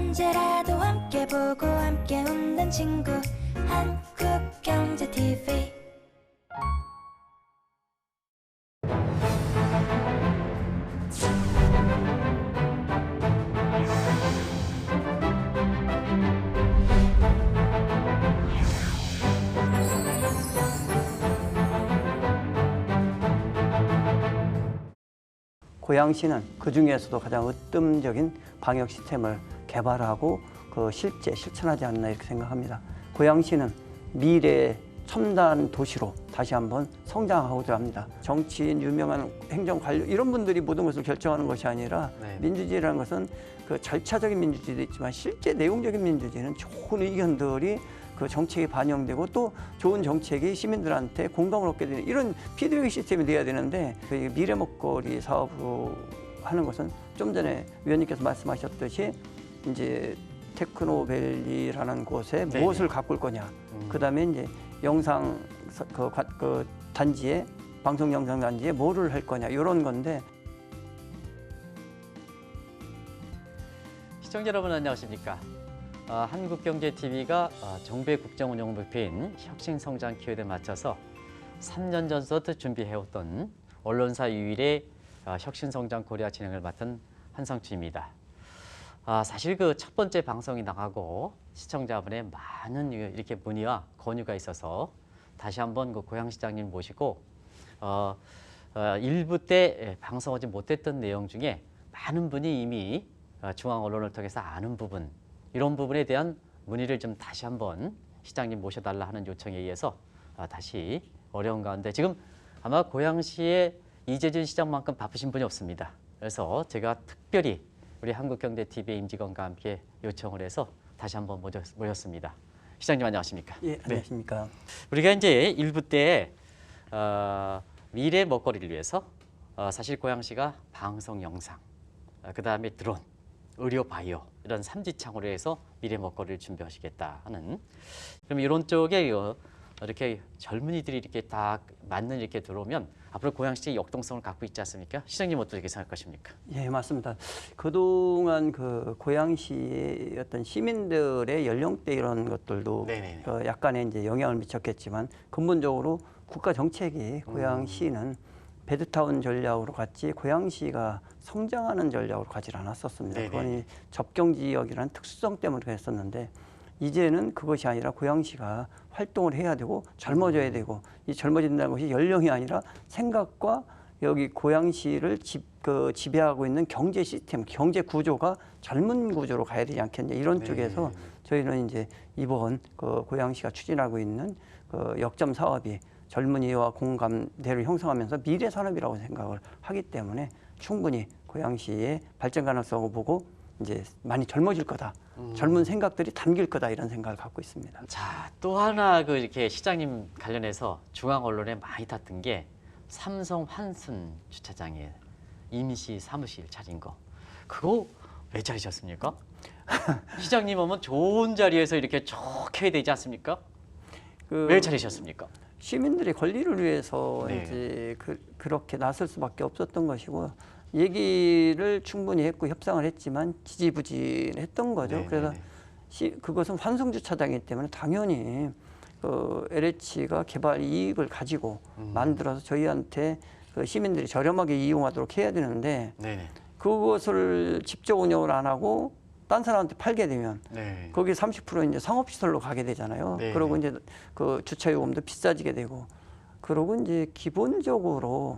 언제라도 함께 보고 함께 웃는 친구 한국경제TV. 고양시는 그 중에서도 가장 으뜸적인 방역 시스템을 개발하고 실제 실천하지 않나 이렇게 생각합니다. 고양시는 미래 첨단 도시로 다시 한번 성장하고자 합니다. 정치인, 유명한 행정관료 이런 분들이 모든 것을 결정하는 것이 아니라 민주주의라는 것은 그 절차적인 민주주의도 있지만 실제 내용적인 민주주의는 좋은 의견들이 그 정책에 반영되고 또 좋은 정책이 시민들한테 공감을 얻게 되는 이런 피드백 시스템이 돼야 되는데 그 미래 먹거리 사업으로 하는 것은 좀 전에 위원님께서 말씀하셨듯이 이제 테크노밸리라는 곳에 무엇을 가꿀 거냐, 그다음에 이제 영상 그 단지에 방송 영상 단지에 뭐를 할 거냐 이런 건데. 시청자 여러분 안녕하십니까? 한국경제TV가 정부의 국정운영 목표인 혁신성장 키워드에 맞춰서 3년 전부터 준비해왔던 언론사 유일의 혁신성장 코리아 진행을 맡은 한성주입니다. 사실 그 첫 번째 방송이 나가고 시청자분의 많은 이렇게 문의와 권유가 있어서 다시 한번 그 고양시장님 모시고 일부 때 방송하지 못했던 내용 중에 많은 분이 이미 중앙 언론을 통해서 아는 부분, 이런 부분에 대한 문의를 좀 다시 한번 시장님 모셔달라 하는 요청에 의해서 다시 어려운 가운데 지금 아마 고양시의 이재준 시장만큼 바쁘신 분이 없습니다. 그래서 제가 특별히 우리 한국경제TV의 임직원과 함께 요청을 해서 다시 한번 모셨습니다. 시장님 안녕하십니까? 예, 안녕하십니까? 네. 우리가 이제 일부 때 미래 먹거리를 위해서 사실 고양시가 방송 영상, 그다음에 드론, 의료 바이오 이런 삼지창으로 해서 미래 먹거리를 준비하시겠다 하는, 그럼 이런 쪽에 이렇게 젊은이들이 이렇게 딱 맞는 이렇게 들어오면 앞으로 고양시의 역동성을 갖고 있지 않습니까? 시장님 어떻게 생각하십니까? 예, 맞습니다. 그동안 그 고양시의 어떤 시민들의 연령대 이런 것들도 약간의 이제 영향을 미쳤겠지만 근본적으로 국가 정책이 고양시는 베드타운 전략으로 갔지 고양시가 성장하는 전략으로 가지 않았었습니다. 그건 접경 지역이라는 특수성 때문에 그랬었는데 이제는 그것이 아니라 고양시가 활동을 해야 되고 젊어져야 되고, 이 젊어진다는 것이 연령이 아니라 생각과 여기 고양시를 지배하고 있는 경제 시스템, 경제 구조가 젊은 구조로 가야 되지 않겠냐 이런 쪽에서 저희는 이제 이번 그 고양시가 추진하고 있는 그 역점 사업이 젊은이와 공감대를 형성하면서 미래 산업이라고 생각을 하기 때문에 충분히 고양시의 발전 가능성을 보고 이제 많이 젊어질 거다. 젊은 생각들이 담길 거다 이런 생각을 갖고 있습니다. 자, 또 하나 그 이렇게 시장님 관련해서 중앙 언론에 많이 탔던 게 삼성 환순 주차장에 임시 사무실 차린 거. 그거 왜 차리셨습니까? 시장님 오면 좋은 자리에서 이렇게 좋게 해야 되지 않습니까? 왜 차리셨습니까? 시민들의 권리를 위해서 이제 그렇게 나설 수밖에 없었던 것이고, 얘기를 충분히 했고 협상을 했지만 지지부진했던 거죠. 그래서 그것은 환승 주차장이기 때문에 당연히 LH가 개발 이익을 가지고 만들어서 저희한테 그 시민들이 저렴하게 이용하도록 해야 되는데 그것을 직접 운영을 안 하고 딴 사람한테 팔게 되면 거기 30% 이제 상업시설로 가게 되잖아요. 그러고 이제 그 주차요금도 비싸지게 되고, 그러고 이제 기본적으로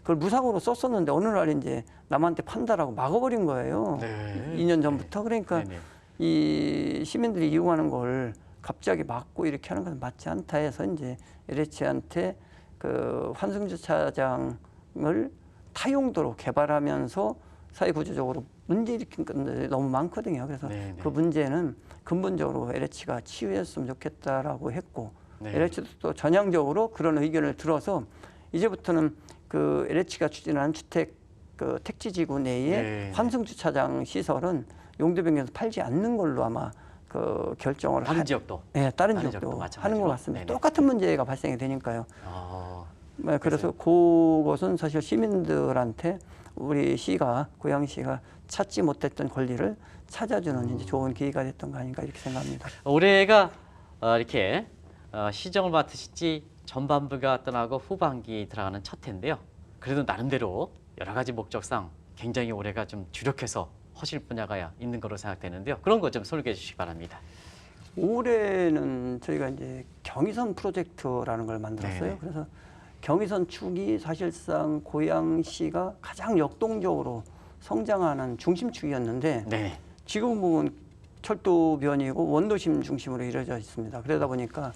그걸 무상으로 썼었는데 어느 날 이제 남한테 판다라고 막아버린 거예요. 2년 전부터. 그러니까 이 시민들이 이용하는 걸 갑자기 막고 이렇게 하는 건 맞지 않다 해서 이제 LH한테 그 환승주차장을 타용도로 개발하면서 사회구조적으로 문제 일으킨 건데 너무 많거든요. 그래서 그 문제는 근본적으로 LH가 치유했으면 좋겠다라고 했고, LH도 또 전향적으로 그런 의견을 들어서 이제부터는 그 LH가 추진하는 주택 그 택지지구 내에 환승주차장 시설은 용도 변경해서 팔지 않는 걸로 아마 그 결정을 다른 지역도? 네, 다른 지역도 하는 것 같습니다. 똑같은 문제가 발생이 되니까요. 그래서 그것은 사실 시민들한테 우리 시가 고양시가 찾지 못했던 권리를 찾아주는 이제 좋은 계기가 됐던 거 아닌가 이렇게 생각합니다. 올해가 이렇게 시정을 맡으시지 전반부가 떠나고 후반기 들어가는 첫 해인데요. 그래도 나름대로 여러 가지 목적상 굉장히 올해가 좀 주력해서 하실 분야가 있는 거로 생각되는데요. 그런 거 좀 소개해 주시기 바랍니다. 올해는 저희가 이제 경의선 프로젝트라는 걸 만들었어요. 네네. 그래서 경의선 축이 사실상 고양시가 가장 역동적으로 성장하는 중심축이었는데 네. 지금은 철도변이고 원도심 중심으로 이루어져 있습니다. 그러다 보니까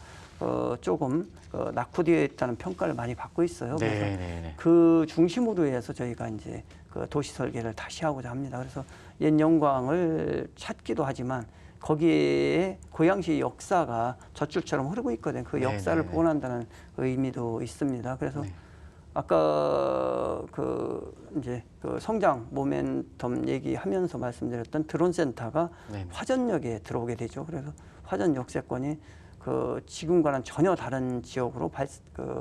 조금 낙후되어 있다는 평가를 많이 받고 있어요. 그래서 네. 그 중심으로 해서 저희가 이제 그 도시 설계를 다시 하고자 합니다. 그래서 옛 영광을 찾기도 하지만 거기에 고양시 역사가 젖줄처럼 흐르고 있거든요. 그 역사를 네네. 복원한다는 의미도 있습니다. 그래서 네. 아까 이제 그 성장 모멘텀 얘기하면서 말씀드렸던 드론센터가 네네. 화전역에 들어오게 되죠. 그래서 화전 역세권이 지금과는 전혀 다른 지역으로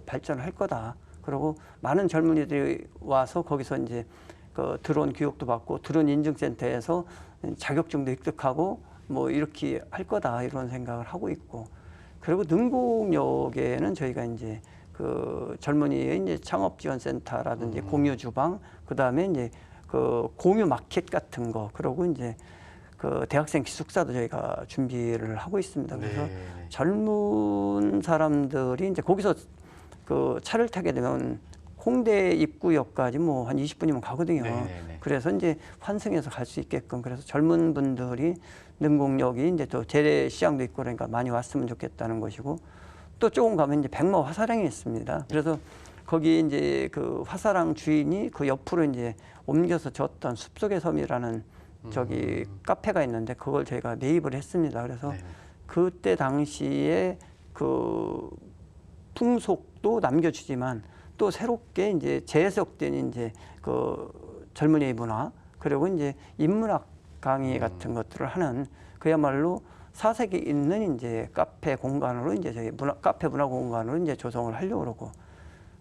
발전을 할 거다. 그리고 많은 젊은이들이 와서 거기서 이제 드론 교육도 받고 드론 인증센터에서 자격증도 획득하고 뭐 이렇게 할 거다 이런 생각을 하고 있고, 그리고 능곡역에는 저희가 이제 젊은이의 이제 창업지원센터라든지 공유 주방, 그 다음에 이제 공유 마켓 같은 거, 그리고 이제 대학생 기숙사도 저희가 준비를 하고 있습니다. 그래서 네. 젊은 사람들이 이제 거기서 차를 타게 되면 홍대 입구역까지 뭐 한 20분이면 가거든요. 네네네. 그래서 이제 환승해서 갈 수 있게끔, 그래서 젊은 분들이 능곡역이 이제 또 재래시장도 있고 그러니까 많이 왔으면 좋겠다는 것이고, 또 조금 가면 이제 백마 화사랑이 있습니다. 그래서 거기 이제 그 화사랑 주인이 그 옆으로 이제 옮겨서 졌던 숲속의 섬이라는 저기 카페가 있는데 그걸 저희가 매입을 했습니다. 그래서 네네. 그때 당시에 그 풍속도 남겨주지만 또 새롭게 이제 재해석된 이제 젊은이의 문화, 그리고 이제 인문학 강의 같은 것들을 하는 그야말로 사색이 있는 이제 카페 공간으로 이제 저희 카페 문화 공간으로 이제 조성을 하려고 그러고,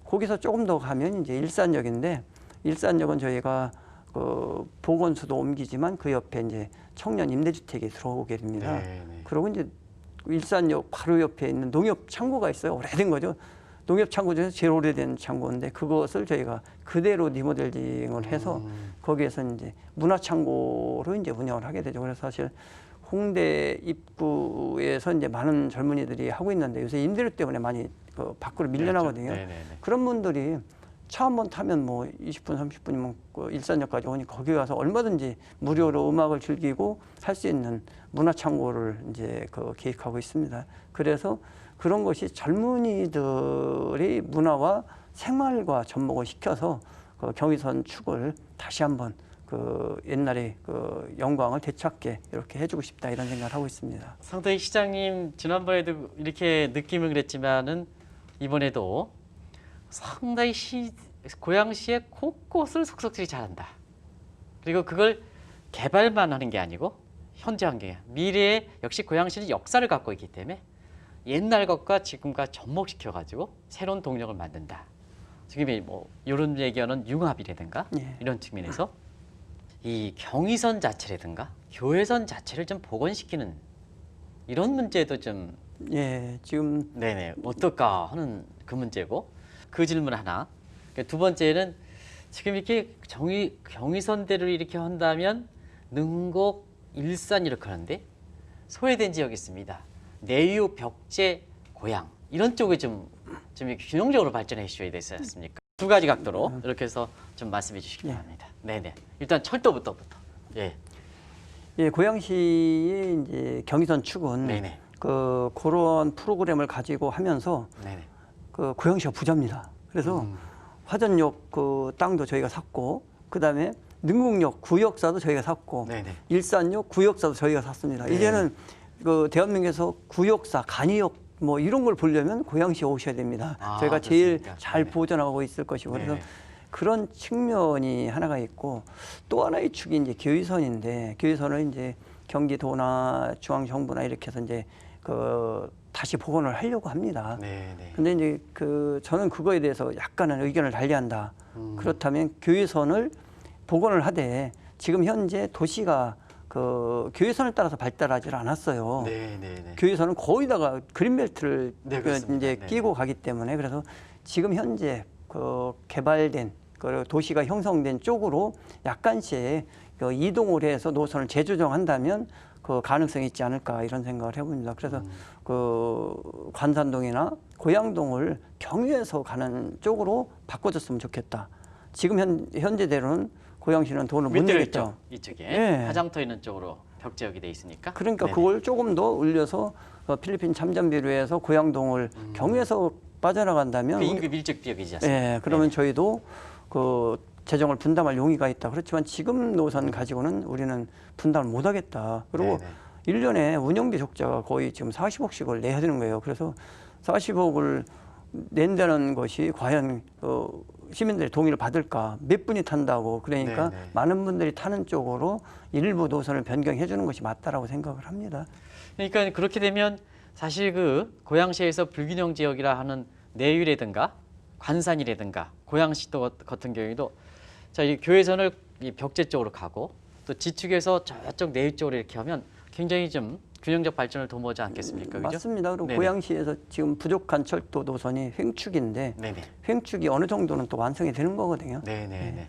거기서 조금 더 가면 이제 일산역인데, 일산역은 저희가 보건소도 옮기지만 그 옆에 이제 청년 임대주택이 들어오게 됩니다. 네네. 그리고 이제 일산역 바로 옆에 있는 농협 창고가 있어요. 오래된 거죠. 농협 창고 중에서 제일 오래된 창고인데 그것을 저희가 그대로 리모델링을 해서 거기에서 이제 문화 창고로 이제 운영을 하게 되죠. 그래서 사실 홍대 입구에서 이제 많은 젊은이들이 하고 있는데 요새 임대료 때문에 많이 밖으로 밀려나거든요. 네네네. 그런 분들이 차 한 번 타면 뭐 20분, 30분이면 일산역까지 오니 거기 가서 얼마든지 무료로 음악을 즐기고 할 수 있는 문화 창고를 이제 계획하고 있습니다. 그래서 그런 것이 젊은이들의 문화와 생활과 접목을 시켜서 경의선 축을 다시 한번 옛날의 영광을 되찾게 이렇게 해주고 싶다 이런 생각을 하고 있습니다. 상당히 시장님 지난번에도 이렇게 느낌을 그랬지만은 이번에도 상당히 고양시의 곳곳을 속속들이 잘한다. 그리고 그걸 개발만 하는 게 아니고 현재 환경에 미래에 역시 고양시는 역사를 갖고 있기 때문에 옛날 것과 지금과 접목시켜 가지고 새로운 동력을 만든다. 지금 뭐 이런 얘기하는 융합이라든가 예. 이런 측면에서 이 경의선 자체라든가 교외선 자체를 좀 복원시키는 이런 문제도 좀 예, 지금 네네 어떨까 하는 그 문제고, 그 질문 하나. 두 번째는 지금 이렇게 경의선대로 이렇게 한다면 능곡, 일산 이렇게 하는데 소외된 지역이 있습니다. 내유, 벽제, 고양 이런 쪽에 좀 이렇게 균형적으로 발전해 주셔야 되지 않습니까? 두 가지 각도로 이렇게 해서 좀 말씀해 주시기 바랍니다. 네네. 일단 철도부터. 예. 예, 고양시의 이제 경의선 축은 네네. 그런 프로그램을 가지고 하면서 네네. 고양시가 부자입니다. 그래서 화전역 땅도 저희가 샀고, 그 다음에 능곡역 구역사도 저희가 샀고, 네네. 일산역 구역사도 저희가 샀습니다. 네. 이제는 대한민국에서 구역사, 간이역 뭐 이런 걸 보려면 고양시에 오셔야 됩니다. 아, 저희가 제일 그렇습니까? 잘 네네. 보존하고 있을 것이고, 그래서 네네. 그런 측면이 하나가 있고, 또 하나의 축이 이제 교의선인데, 교의선을 이제 경기도나 중앙정부나 이렇게 해서 이제 다시 복원을 하려고 합니다. 네네. 근데 이제 저는 그거에 대해서 약간은 의견을 달리한다. 그렇다면 교의선을 복원을 하되 지금 현재 도시가 그 교외선을 따라서 발달하지 않았어요. 네, 네, 네. 교외선은 거의다가 그린벨트를 네, 그렇습니다. 이제 네. 끼고 가기 때문에 그래서 지금 현재 그 개발된 그 도시가 형성된 쪽으로 약간씩 그 이동을 해서 노선을 재조정한다면 그 가능성이 있지 않을까 이런 생각을 해봅니다. 그래서 그 관산동이나 고양동을 경유해서 가는 쪽으로 바꿔줬으면 좋겠다. 지금 현재대로는 고양시는 돈을 못 내겠죠. 이쪽에 예. 화장터 있는 쪽으로 벽지역이 돼 있으니까. 그러니까 네네. 그걸 조금 더 올려서 필리핀 참전비로해서 고양동을 경유해서 빠져나간다면 그 인구 밀집 지역이지 않습니까? 예, 그러면 네네. 저희도 그 재정을 분담할 용의가 있다. 그렇지만 지금 노선 가지고는 우리는 분담을 못 하겠다. 그리고 네네. 1년에 운영비 적자가 거의 지금 40억씩을 내야 되는 거예요. 그래서 40억을 낸다는 것이 과연 시민들의 동의를 받을까? 몇 분이 탄다고 그러니까 네네. 많은 분들이 타는 쪽으로 일부 노선을 변경해 주는 것이 맞다라고 생각을 합니다. 그러니까 그렇게 되면 사실 그 고양시에서 불균형 지역이라 하는 내유라든가 관산이라든가 고양시도 같은 경우에도 자, 이 교외선을 이 벽제 쪽으로 가고 또 지축에서 저쪽 내유 쪽으로 이렇게 하면 굉장히 좀 균형적 발전을 도모하지 않겠습니까? 그죠? 맞습니다. 그리고 네네. 고양시에서 지금 부족한 철도 노선이 횡축인데 네네. 횡축이 어느 정도는 또 완성이 되는 거거든요. 네네네.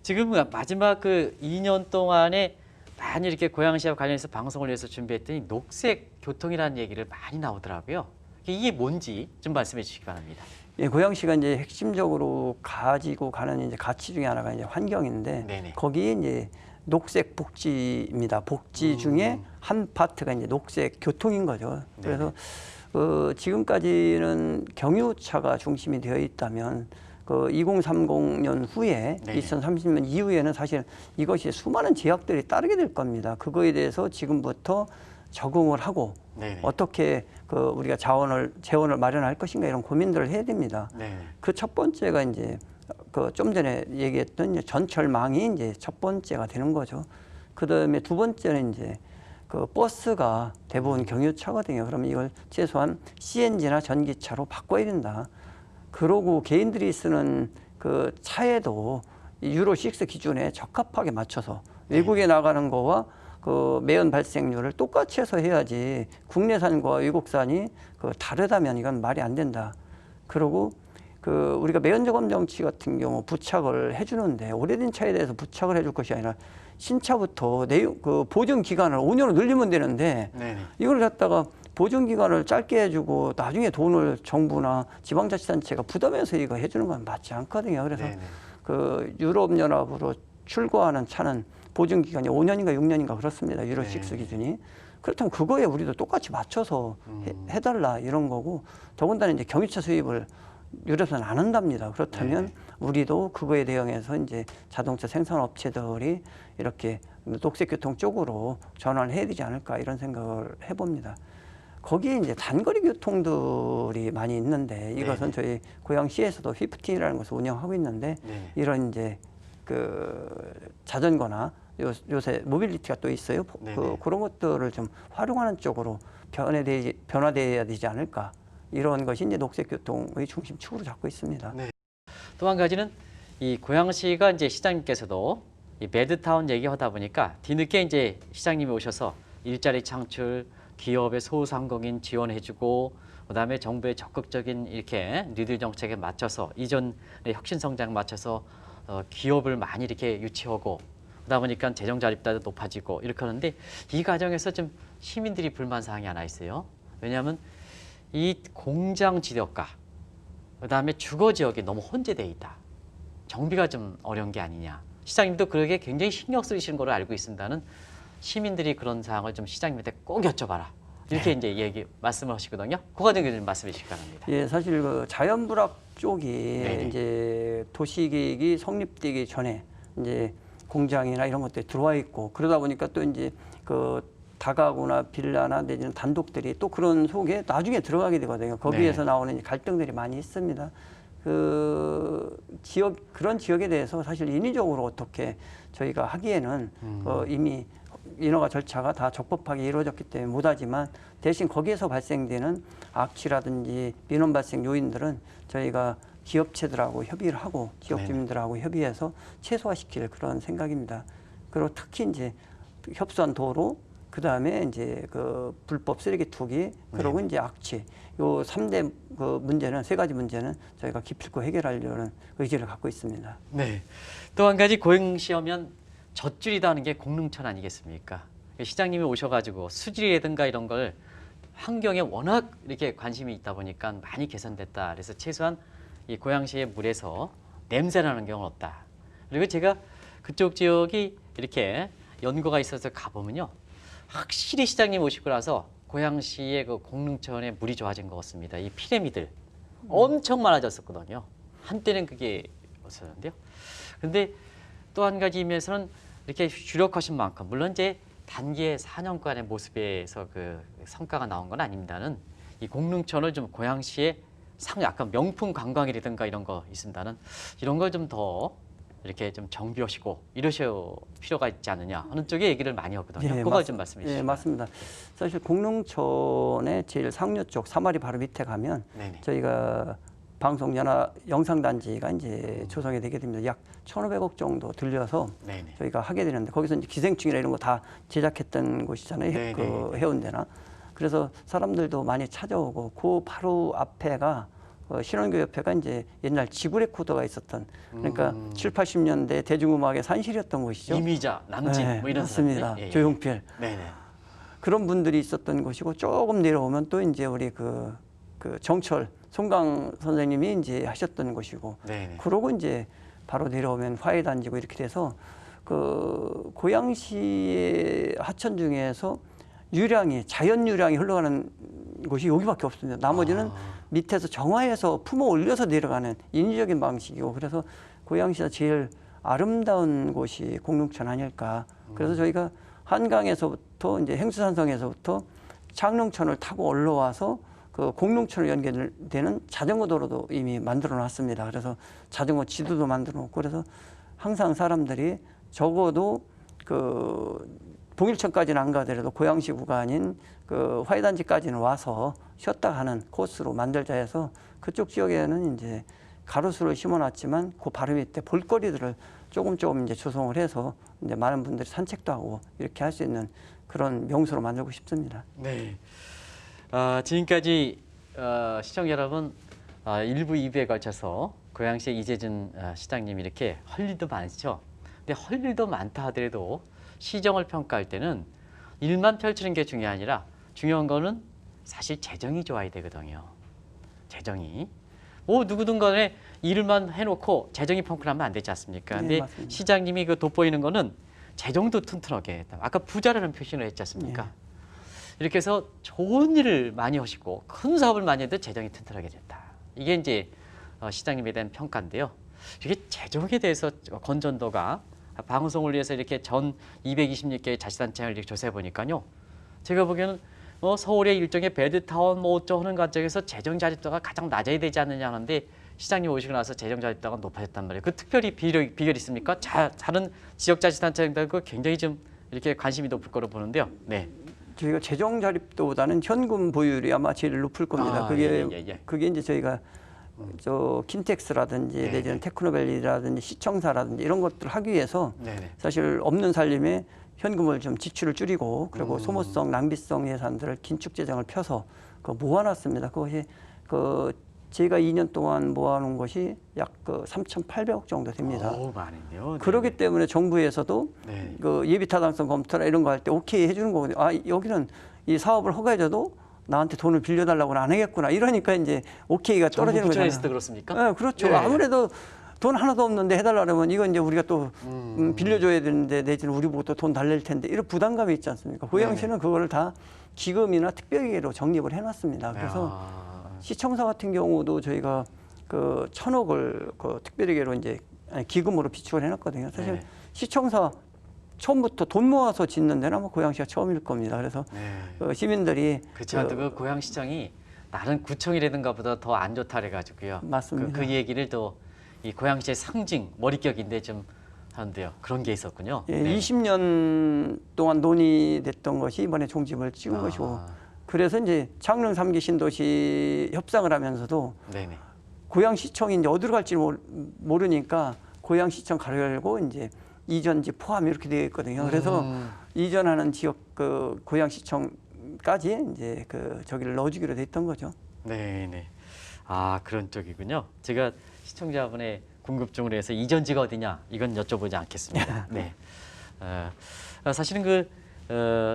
지금 마지막 그 2년 동안에 많이 이렇게 고양시와 관련해서 방송을 위해서 준비했더니 녹색 교통이라는 얘기를 많이 나오더라고요. 이게 뭔지 좀 말씀해 주시기 바랍니다. 예, 고양시가 이제 핵심적으로 가지고 가는 이제 가치 중에 하나가 이제 환경인데 네네. 거기에 이제 녹색 복지입니다. 복지 중에 한 파트가 이제 녹색 교통인 거죠. 그래서 지금까지는 경유차가 중심이 되어 있다면 그 2030년 후에 네네. 2030년 이후에는 사실 이것이 수많은 제약들이 따르게 될 겁니다. 그거에 대해서 지금부터 적응을 하고 네네. 어떻게 그 우리가 재원을 마련할 것인가 이런 고민들을 해야 됩니다. 네네. 그 첫 번째가 이제 그 좀 전에 얘기했던 이제 전철망이 이제 첫 번째가 되는 거죠. 그 다음에 두 번째는 이제 그 버스가 대부분 경유차거든요. 그러면 이걸 최소한 CNG나 전기차로 바꿔야 된다. 그러고 개인들이 쓰는 그 차에도 유로 6 기준에 적합하게 맞춰서 외국에 나가는 거와 그 매연 발생률을 똑같이 해서 해야지 국내산과 외국산이 그 다르다면 이건 말이 안 된다. 그리고 그 우리가 매연저감 장치 같은 경우 부착을 해주는데 오래된 차에 대해서 부착을 해줄 것이 아니라 신차부터 그 보증 기간을 5년으로 늘리면 되는데 네네. 이걸 갖다가 보증 기간을 짧게 해주고 나중에 돈을 정부나 지방자치단체가 부담해서 이거 해주는 건 맞지 않거든요. 그래서 네네. 그 유럽연합으로 출고하는 차는 보증 기간이 5년인가 6년인가 그렇습니다. 유로 6 기준이. 그렇다면 그거에 우리도 똑같이 맞춰서 해달라 이런 거고 더군다나 이제 경유차 수입을 유럽에서는 안 한답니다. 그렇다면 네네. 우리도 그거에 대응해서 이제 자동차 생산업체들이 이렇게 녹색교통 쪽으로 전환을 해야 되지 않을까 이런 생각을 해봅니다. 거기에 이제 단거리 교통들이 많이 있는데 이것은 네네. 저희 고양시에서도 휘프틴이라는 것을 운영하고 있는데 네네. 이런 이제 그 자전거나 요새 모빌리티가 또 있어요. 네네. 그런 것들을 좀 활용하는 쪽으로 변화되어야 되지 않을까. 이런 것이 이제 녹색교통의 중심축으로 잡고 있습니다. 네. 또 한 가지는 이 고양시가 이제 시장님께서도 이 매드타운 얘기하다 보니까 뒤늦게 이제 시장님이 오셔서 일자리 창출, 기업의 소상공인 지원해주고 그다음에 정부의 적극적인 이렇게 뉴딜 정책에 맞춰서 이전의 혁신 성장 맞춰서 기업을 많이 이렇게 유치하고 그러다 보니까 재정 자립도 높아지고 이렇게 하는데 이 과정에서 좀 시민들이 불만 사항이 하나 있어요. 왜냐하면 이 공장 지역과 그다음에 주거 지역이 너무 혼재돼 있다. 정비가 좀 어려운 게 아니냐. 시장님도 그러게 굉장히 신경 쓰시는 걸로 알고 있습니다는 시민들이 그런 사항을 좀 시장님한테 꼭 여쭤봐라. 이렇게 이제 말씀을 하시거든요. 그 과정에 좀 말씀해 주시기 바랍니다. 예, 사실 그 자연불악 쪽이 네네. 이제 도시계획이 성립되기 전에 이제 공장이나 이런 것들이 들어와 있고 그러다 보니까 또 이제 그 다가구나 빌라나 내지는 단독들이 또 그런 속에 나중에 들어가게 되거든요. 거기에서 네. 나오는 이제 갈등들이 많이 있습니다. 그런 지역에 대해서 사실 인위적으로 어떻게 저희가 하기에는 이미 인허가 절차가 다 적법하게 이루어졌기 때문에 못하지만 대신 거기에서 발생되는 악취라든지 민원 발생 요인들은 저희가 기업체들하고 협의를 하고 지역 네네. 주민들하고 협의해서 최소화시킬 그런 생각입니다. 그리고 특히 이제 협소한 도로, 그 다음에 이제 그 불법 쓰레기 투기, 그리고 이제 악취, 요 3대 그 문제는, 세 가지 문제는 저희가 기필코 해결하려는 의지를 갖고 있습니다. 네. 또 한 가지 고양시 하면 젖줄이다 하는 게 공릉천 아니겠습니까? 시장님이 오셔가지고 수질이라든가 이런 걸 환경에 워낙 이렇게 관심이 있다 보니까 많이 개선됐다. 그래서 최소한 이 고양시의 물에서 냄새 나는 경우는 없다. 그리고 제가 그쪽 지역이 이렇게 연구가 있어서 가보면요, 확실히 시장님 오시고 나서 고양시의 그 공릉천의 물이 좋아진 것 같습니다. 이 피라미들 엄청 많아졌었거든요. 한때는 그게 없었는데요. 그런데 또 한 가지 의미에서는 이렇게 주력하신 만큼, 물론 이제 단기의 4년간의 모습에서 그 성과가 나온 건 아닙니다는, 이 공릉천을 좀 고양시의 약간 명품 관광이라든가 이런 거 있습니다는, 이런 걸 좀 더 이렇게 좀 정비하시고 이러실 필요가 있지 않느냐 하는 쪽에 얘기를 많이 하거든요. 그걸 좀 말씀해 주시죠. 예, 맞습니다. 사실 공릉천의 제일 상류 쪽 사마리 바로 밑에 가면 네네. 저희가 방송 영상단지가 이제 조성이 되게 됩니다. 약 1,500억 정도 들려서 네네. 저희가 하게 되는데, 거기서 이제 기생충이나 이런 거 다 제작했던 곳이잖아요. 네네. 그 해운대나. 그래서 사람들도 많이 찾아오고, 그 바로 앞에가 신원교협회가 이제 옛날 지구 레코더가 있었던, 그러니까 7, 80년대 대중음악의 산실이었던 곳이죠. 이미자, 남진 네, 뭐 이런 맞습니다. 사람들. 예, 예. 조용필. 네네. 그런 분들이 있었던 곳이고, 조금 내려오면 또 이제 우리 그 정철 송강 선생님이 이제 하셨던 곳이고, 네네. 그러고 이제 바로 내려오면 화훼단지고 이렇게 돼서 그 고양시의 하천 중에서 자연 유량이 흘러가는 곳이 여기밖에 없습니다. 나머지는 밑에서 정화해서 품어 올려서 내려가는 인위적인 방식이고, 그래서 고양시가 제일 아름다운 곳이 공릉천 아닐까. 그래서 저희가 한강에서부터 이제 행수산성에서부터 창릉천을 타고 올라와서 그 공릉천으로 연결되는 자전거 도로도 이미 만들어 놨습니다. 그래서 자전거 지도도 만들어 놓고, 그래서 항상 사람들이 적어도 그 봉일천까지는 안 가더라도 고양시 구간인 그 화훼단지까지는 와서 쉬었다 가는 코스로 만들자 해서, 그쪽 지역에는 이제 가로수를 심어놨지만 그 바로 밑에 볼거리들을 조금 이제 조성을 해서 이제 많은 분들이 산책도 하고 이렇게 할 수 있는 그런 명소로 만들고 싶습니다. 네. 지금까지 시청자 여러분 1부, 2부에 걸쳐서 고양시의 이재준 시장님이 이렇게 할 일도 많죠. 근데 할 일도 많다 하더라도 시정을 평가할 때는 일만 펼치는 게 중요한 게 아니라, 중요한 거는 사실 재정이 좋아야 되거든요. 재정이. 뭐 누구든 간에 일만 해놓고 재정이 펑크나면 안 되지 않습니까? 근데 네, 시장님이 그 돋보이는 거는 재정도 튼튼하게 했다. 아까 부자라는 표현을 했지 않습니까? 네. 이렇게 해서 좋은 일을 많이 하시고 큰 사업을 많이 해도 재정이 튼튼하게 됐다. 이게 이제 시장님에 대한 평가인데요. 이게 재정에 대해서 건전도가, 방송을 위해서 이렇게 전 226개의 자치단체를 이렇게 조사해 보니까요, 제가 보기에는 서울의 일종의 베드타운 뭐 어쩌고 하는 과정에서 재정 자립도가 가장 낮아야 되지 않느냐 하는데, 시장님 오시고 나서 재정 자립도가 높아졌단 말이에요. 그 특별히 비결이 있습니까? 다른 지역 자치단체들도 굉장히 좀 이렇게 관심이 높을 거로 보는데요. 네. 저희가 재정 자립도보다는 현금 보유율이 아마 제일 높을 겁니다. 그게 이제 저희가 저 킨텍스라든지 네네. 내지는 테크노밸리라든지 시청사라든지 이런 것들을 하기 위해서 네네. 사실 없는 살림에 현금을 좀 지출을 줄이고, 그리고 소모성, 낭비성 예산들을 긴축 재정을 펴서 모아놨습니다. 그것이 제가 2년 동안 모아놓은 것이 약 3,800억 정도 됩니다. 오, 많은데요. 그렇기 때문에 정부에서도 네. 그 예비 타당성 검토나 이런 거 할 때 오케이 해주는 거거든요. 여기는 이 사업을 허가해줘도 나한테 돈을 빌려달라고는 안 하겠구나. 이러니까 이제 오케이가 떨어지는 거잖아요. 부처에서도 그렇습니까? 네, 그렇죠. 네. 아무래도 돈 하나도 없는데 해달라면 이건 이제 우리가 또 빌려줘야 되는데, 내지는 우리 보고 또 돈 달랠 텐데, 이런 부담감이 있지 않습니까? 고양시는 그거를 다 기금이나 특별기로 적립을 해놨습니다. 그래서 시청사 같은 경우도 저희가 1,000억을 특별기로 이제 기금으로 비축을 해놨거든요. 사실 네네. 시청사 처음부터 돈 모아서 짓는 데는 아마 고양시가 처음일 겁니다. 그래서 시민들이 그렇죠. 그 고양시청이 다른 구청이라든가 보다 더 안 좋다 그래가지고요. 맞습니다. 그 얘기를 또 이 고양시의 상징, 머릿격인데 좀 하는데요. 그런 게 있었군요. 예, 네. 20년 동안 논의됐던 것이 이번에 종집을 찍은 것이고, 그래서 이제 창릉 3기 신도시 협상을 하면서도 네네. 고양시청이 이제 어디로 갈지 모르니까 고양시청 가려고 이제 이전지 포함 이렇게 되어 있거든요. 그래서 이전하는 지역 그 고양시청까지 이제 그 저기를 넣어주기로 돼 있던 거죠. 네네. 아 그런 쪽이군요. 제가 시청자분의 궁금증으로 해서 이전지가 어디냐 이건 여쭤보지 않겠습니다. 네. 사실은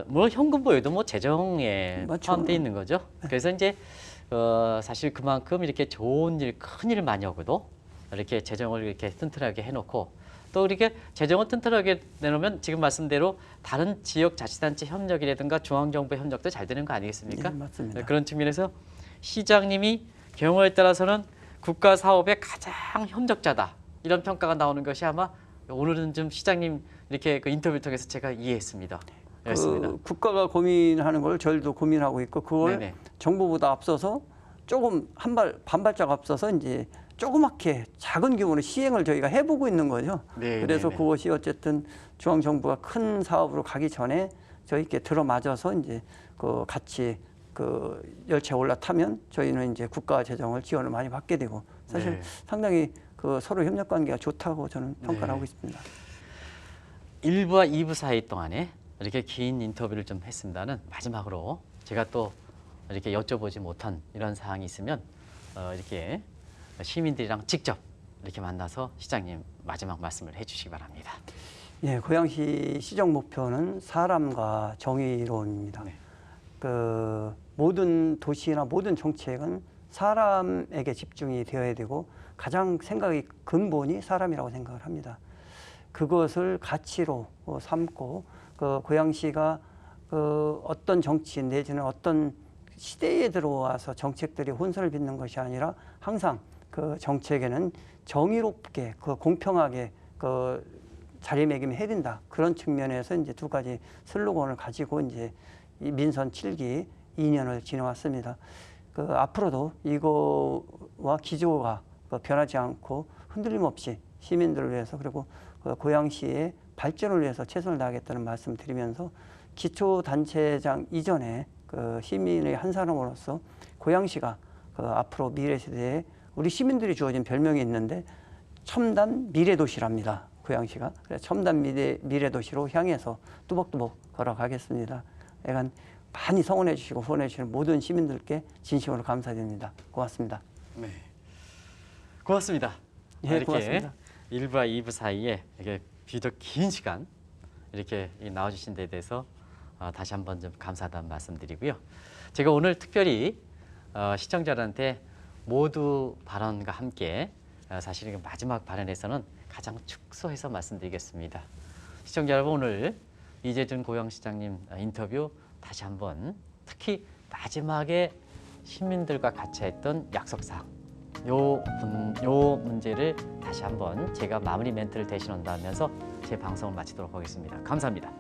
뭐 현금 보유도 뭐 재정에 맞죠. 포함되어 있는 거죠. 그래서 이제 사실 그만큼 이렇게 좋은 일, 큰 일을 많이 하고도 이렇게 재정을 이렇게 튼튼하게 해놓고 또 이렇게 재정을 튼튼하게 내놓으면 지금 말씀대로 다른 지역 자치단체 협력이라든가 중앙정부 협력도 잘 되는 거 아니겠습니까? 네, 맞습니다. 그런 측면에서 시장님이 경우에 따라서는 국가 사업의 가장 협력자다 이런 평가가 나오는 것이 아마 오늘은 좀 시장님 이렇게 그 인터뷰를 통해서 제가 이해했습니다. 그 국가가 고민하는 걸 저희도 고민하고 있고 그걸 네네. 정부보다 앞서서 조금 반발짝 앞서서 이제 조그맣게 작은 규모로 시행을 저희가 해보고 있는 거죠. 네, 그래서 네, 네. 그것이 어쨌든 중앙 정부가 큰 사업으로 가기 전에 저희께 들어맞아서 이제 그 같이 그 열차에 올라타면 저희는 이제 국가 재정을 지원을 많이 받게 되고 사실 네. 상당히 그 서로 협력 관계가 좋다고 저는 평가를 네. 하고 있습니다. 1부와 2부 사이 동안에 이렇게 긴 인터뷰를 좀 했습니다는 마지막으로 제가 또 이렇게 여쭤보지 못한 이런 사항이 있으면 이렇게 시민들이랑 직접 이렇게 만나서 시장님 마지막 말씀을 해주시기 바랍니다. 예, 고양시 시정 목표는 사람과 정의로움입니다. 네. 그 모든 도시나 모든 정책은 사람에게 집중이 되어야 되고 가장 생각이 근본이 사람이라고 생각을 합니다. 그것을 가치로 삼고 그 고양시가 그 어떤 정치인 내지는 어떤 시대에 들어와서 정책들이 혼선을 빚는 것이 아니라 항상 그 정책에는 정의롭게 그 공평하게 그 자리매김을 해야 된다. 그런 측면에서 이제 두 가지 슬로건을 가지고 이제 이 민선 7기 2년을 지내왔습니다. 그 앞으로도 이거와 기조가 변하지 않고 흔들림 없이 시민들을 위해서 그리고 그 고양시의 발전을 위해서 최선을 다하겠다는 말씀을 드리면서 기초단체장 이전에 그 시민의 한 사람으로서 고양시가 그 앞으로 미래 세대에 우리 시민들이 주어진 별명이 있는데 첨단 미래도시랍니다. 고양시가. 그래서 첨단 미래도시로 향해서 뚜벅뚜벅 걸어가겠습니다. 약간 많이 성원해 주시고 후원해 주시는 모든 시민들께 진심으로 감사드립니다. 고맙습니다. 네. 고맙습니다. 예, 이렇게 고맙습니다. 1부와 2부 사이에 이렇게 비교적 긴 시간 이렇게 나와주신 데 대해서 다시 한번 좀 감사하다는 말씀드리고요. 제가 오늘 특별히 시청자들한테 모두 발언과 함께 사실 마지막 발언에서는 가장 축소해서 말씀드리겠습니다. 시청자 여러분 오늘 이재준 고양시장님 인터뷰 다시 한번 특히 마지막에 시민들과 같이 했던 약속사항 요 문제를 다시 한번 제가 마무리 멘트를 대신한다면서 제 방송을 마치도록 하겠습니다. 감사합니다.